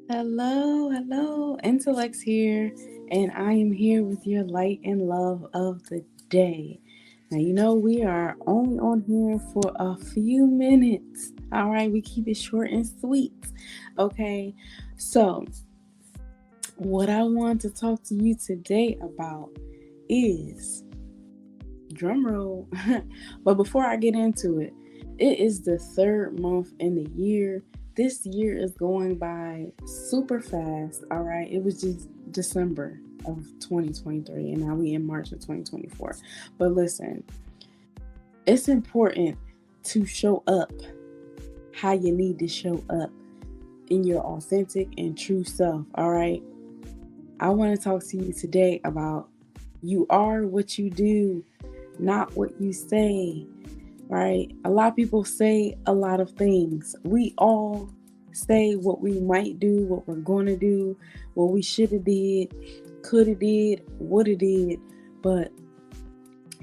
Hello, Intelexx here, and I am here with your light and love of the day. Now, we are only on here for a few minutes. All right, we keep it short and sweet. Okay, so what I want to talk to you today about is drum roll. But before I get into it, it is the third month in the year. This year is going by super fast. All right. It was just December of 2023, and now we in March of 2024. But listen, it's important to show up how you need to show up in your authentic and true self. All right. I want to talk to you today about you are what you do, not what you say, right? A lot of people say a lot of things. We all say what we might do, what we're going to do, what we should have did, could have did, would have did, but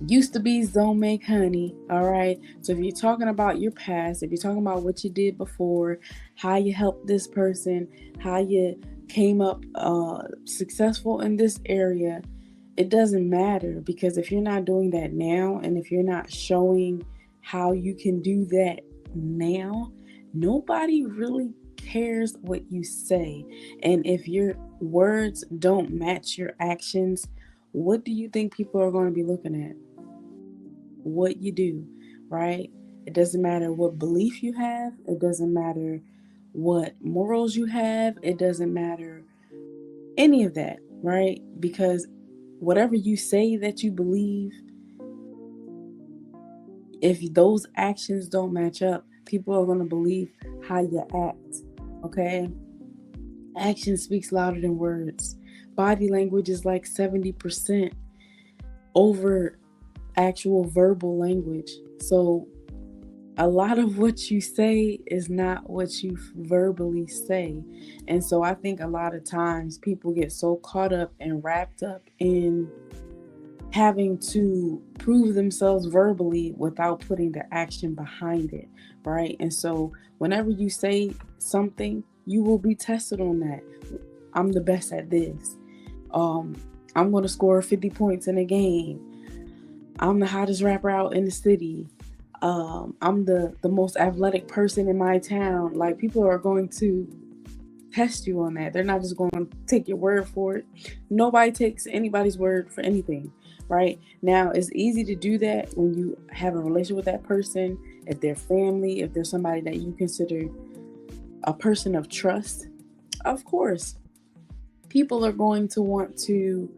used to be don't make honey. All right. So if you're talking about your past, if you're talking about what you did before, how you helped this person, how you came up successful in this area, it doesn't matter, because if you're not doing that now, and if you're not showing how you can do that now, nobody really cares what you say. And if your words don't match your actions, what do you think people are going to be looking at? What you do, right? It doesn't matter what belief you have, it doesn't matter what morals you have, it doesn't matter any of that, right? Because whatever you say that you believe, if those actions don't match up, people are going to believe how you act. Okay? Action speaks louder than words. Body language is like 70% over actual verbal language. So a lot of what you say is not what you verbally say. And so I think a lot of times people get so caught up and wrapped up in having to prove themselves verbally without putting the action behind it, right? And so whenever you say something, you will be tested on that. I'm the best at this. Um, I'm going to score 50 points in a game. I'm the hottest rapper out in the city. I'm the most athletic person in my town. Like, people are going to test you on that. They're not just going to take your word for it. Nobody takes anybody's word for anything, right? Now, it's easy to do that when you have a relationship with that person, if they're family, if there's somebody that you consider a person of trust. Of course, people are going to want to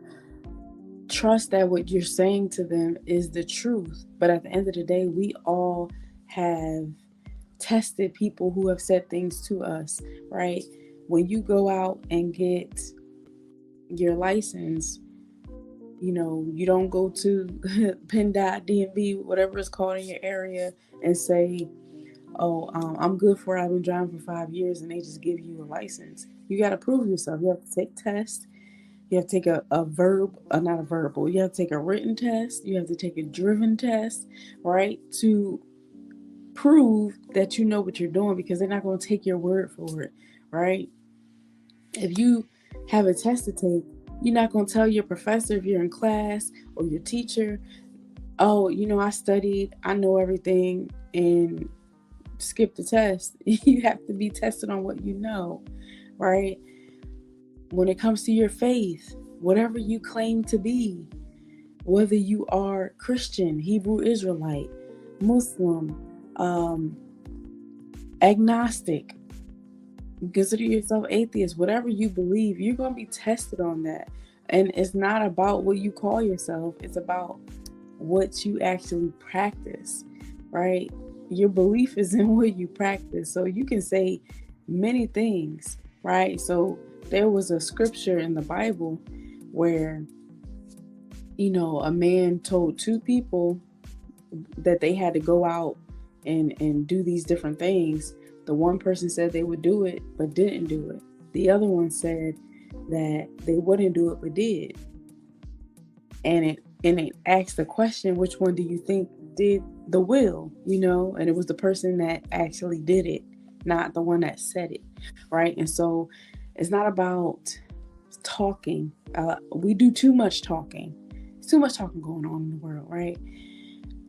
trust that what you're saying to them is the truth. But at the end of the day, we all have tested people who have said things to us, right? When you go out and get your license, you don't go to PennDOT, DMV, whatever it's called in your area, and say, "Oh, I'm good for it. I've been driving for 5 years," and they just give you a license. You got to prove yourself. You have to take tests. You have to take not a verbal. You have to take a written test. You have to take a driven test, right? To prove that you know what you're doing, because they're not going to take your word for it, right? If you have a test to take, you're not going to tell your professor if you're in class, or your teacher, "Oh, I studied, I know everything," and skip the test. You have to be tested on what you know, right? When it comes to your faith, whatever you claim to be, whether you are Christian, Hebrew Israelite, Muslim, um, agnostic, consider yourself atheist, whatever you believe, you're going to be tested on that. And it's not about what you call yourself, it's about what you actually practice, right? Your belief is in what you practice. So you can say many things, right? So there was a scripture in the Bible where, a man told two people that they had to go out and do these different things. The one person said they would do it but didn't do it. The other one said that they wouldn't do it but did. And it asked the question, which one do you think did the will? And it was the person that actually did it, not the one that said it, right? And so It's not about talking. We do too much talking. There's too much talking going on in the world, right?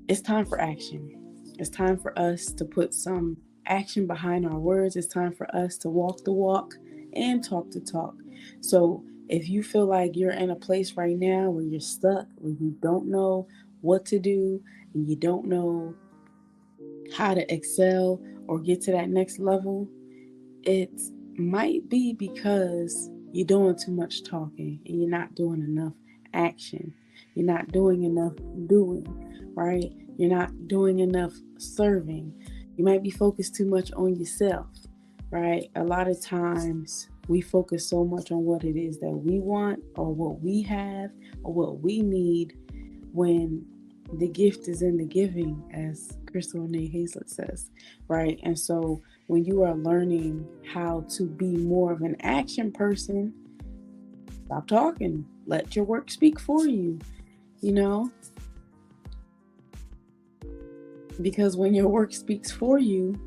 It's time for action. It's time for us to put some action behind our words. It's time for us to walk the walk and talk the talk. So if you feel like you're in a place right now where you're stuck, where you don't know what to do, and you don't know how to excel or get to that next level, it might be because you're doing too much talking and you're not doing enough action. You're not doing enough doing, right? You're not doing enough serving. You might be focused too much on yourself, right? A lot of times we focus so much on what it is that we want or what we have or what we need when the gift is in the giving, as Crystal Renee Hazlett says, right? And so when you are learning how to be more of an action person, stop talking. Let your work speak for you, you know? Because when your work speaks for you,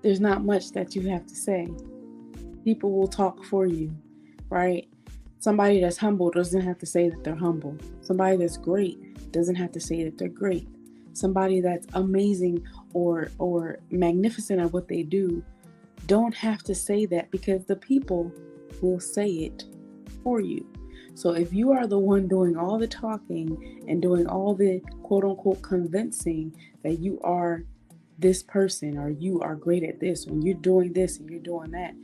there's not much that you have to say. People will talk for you, right? Somebody that's humble doesn't have to say that they're humble. Somebody that's great doesn't have to say that they're great. Somebody that's amazing or magnificent at what they do don't have to say that, because the people will say it for you. So if you are the one doing all the talking and doing all the quote unquote convincing that you are this person or you are great at this and you're doing this and you're doing that,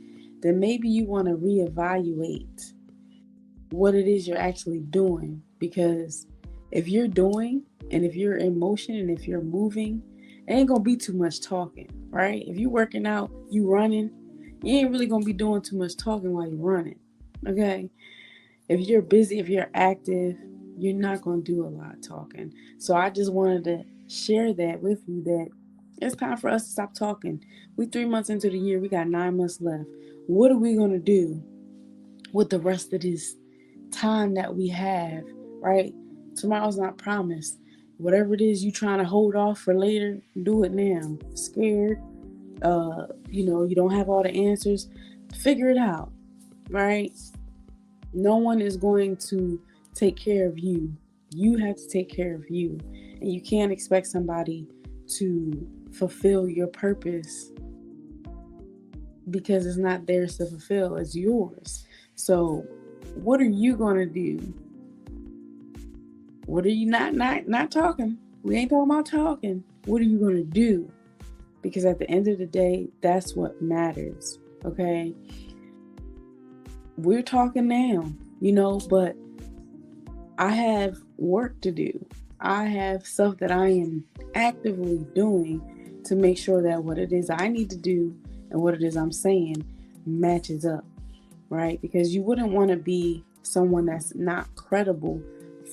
then maybe you want to reevaluate what it is you're actually doing. Because if you're doing and if you're in motion and if you're moving, it ain't gonna be too much talking, right? If you're working out, you running, you ain't really gonna be doing too much talking while you're running, okay? If you're busy, if you're active, you're not gonna do a lot of talking. So I just wanted to share that with you, that it's time for us to stop talking. We 3 months into the year, we got 9 months left. What are we gonna do with the rest of this time that we have, right? Tomorrow's not promised. Whatever it is you trying to hold off for later, do it now. Scared, you don't have all the answers, figure it out, right? No one is going to take care of you. You have to take care of you. And you can't expect somebody to fulfill your purpose because it's not theirs to fulfill, it's yours. So what are you going to do? What are you not talking? We ain't talking about talking. What are you going to do? Because at the end of the day, that's what matters, okay? We're talking now, but I have work to do. I have stuff that I am actively doing to make sure that what it is I need to do and what it is I'm saying matches up, right? Because you wouldn't want to be someone that's not credible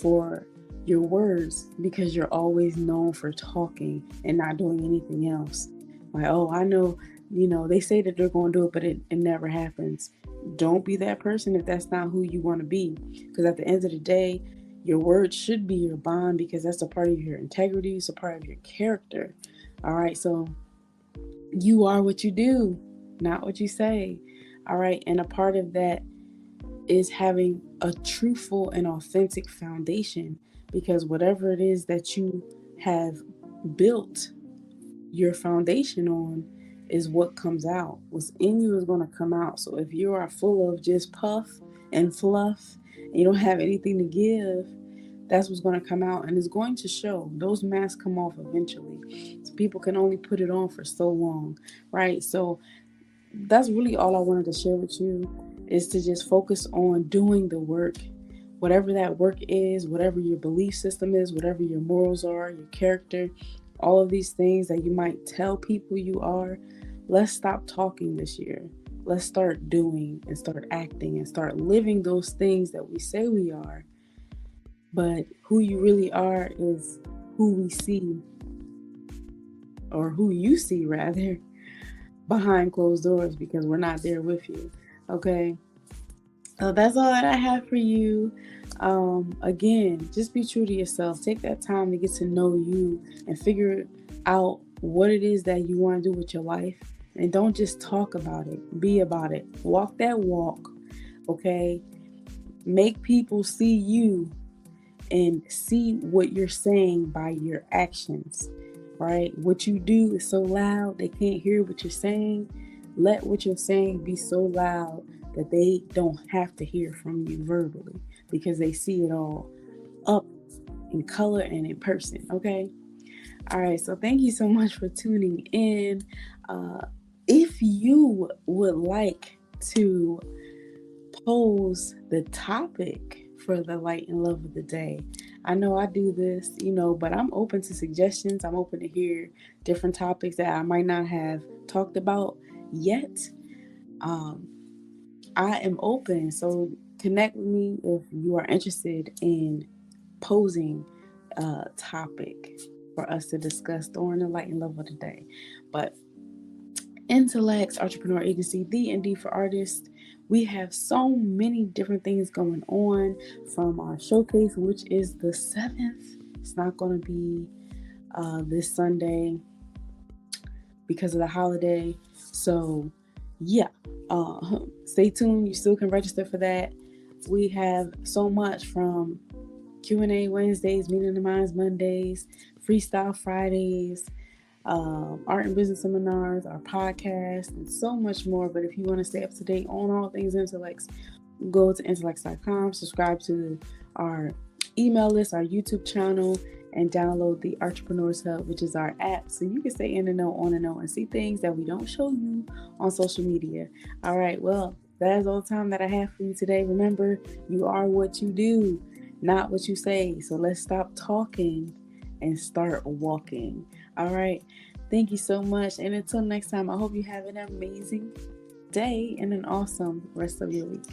for your words because you're always known for talking and not doing anything else. Like, oh, I know, they say that they're going to do it, but it never happens. Don't be that person if that's not who you want to be. Because at the end of the day, your words should be your bond, because that's a part of your integrity. It's a part of your character. All right. So you are what you do, not what you say. All right. And a part of that is having a truthful and authentic foundation, because whatever it is that you have built your foundation on is what comes out. What's in you is going to come out. So if you are full of just puff and fluff and you don't have anything to give, that's what's going to come out, and it's going to show. Those masks come off eventually. So people can only put it on for so long, right? So that's really all I wanted to share with you, is to just focus on doing the work. Whatever that work is, whatever your belief system is, whatever your morals are, your character, all of these things that you might tell people you are, let's stop talking this year. Let's start doing and start acting and start living those things that we say we are. But who you really are is who we see, or who you see rather, behind closed doors, because we're not there with you. Okay? So that's all that I have for you. Again, just be true to yourself. Take that time to get to know you and figure out what it is that you want to do with your life And don't just talk about it, be about it. Walk that walk, okay? Make people see you and see what you're saying by your actions, right? What you do is so loud they can't hear what you're saying. Let what you're saying be so loud that they don't have to hear from you verbally, because they see it all up in color and in person, okay? All right, so thank you so much for tuning in. If you would like to pose the topic for the light and love of the day, I know I do this, but I'm open to suggestions. I'm open to hear different topics that I might not have talked about yet. I am open, so connect with me if you are interested in posing a topic for us to discuss during the light and love of the day. But Intelexx, Artrepreneur Agency, D&D for Artists, we have so many different things going on, from our showcase, which is the 7th. It's not going to be this Sunday because of the holiday. So yeah, stay tuned. You still can register for that. We have so much, from Q&A Wednesdays, Meeting the Minds Mondays, Freestyle Fridays, art and business seminars, our podcast, and so much more. But if you want to stay up to date on all things Intelexx, go to Intelexx.com, subscribe to our email list, our YouTube channel, and download the Artrepreneurs Hub, which is our app, so you can stay in the know, on the know, and see things that we don't show you on social media. All right, well, that is all the time that I have for you today. Remember, you are what you do, not what you say. So let's stop talking and start walking. All right. Thank you so much. And until next time, I hope you have an amazing day and an awesome rest of your week.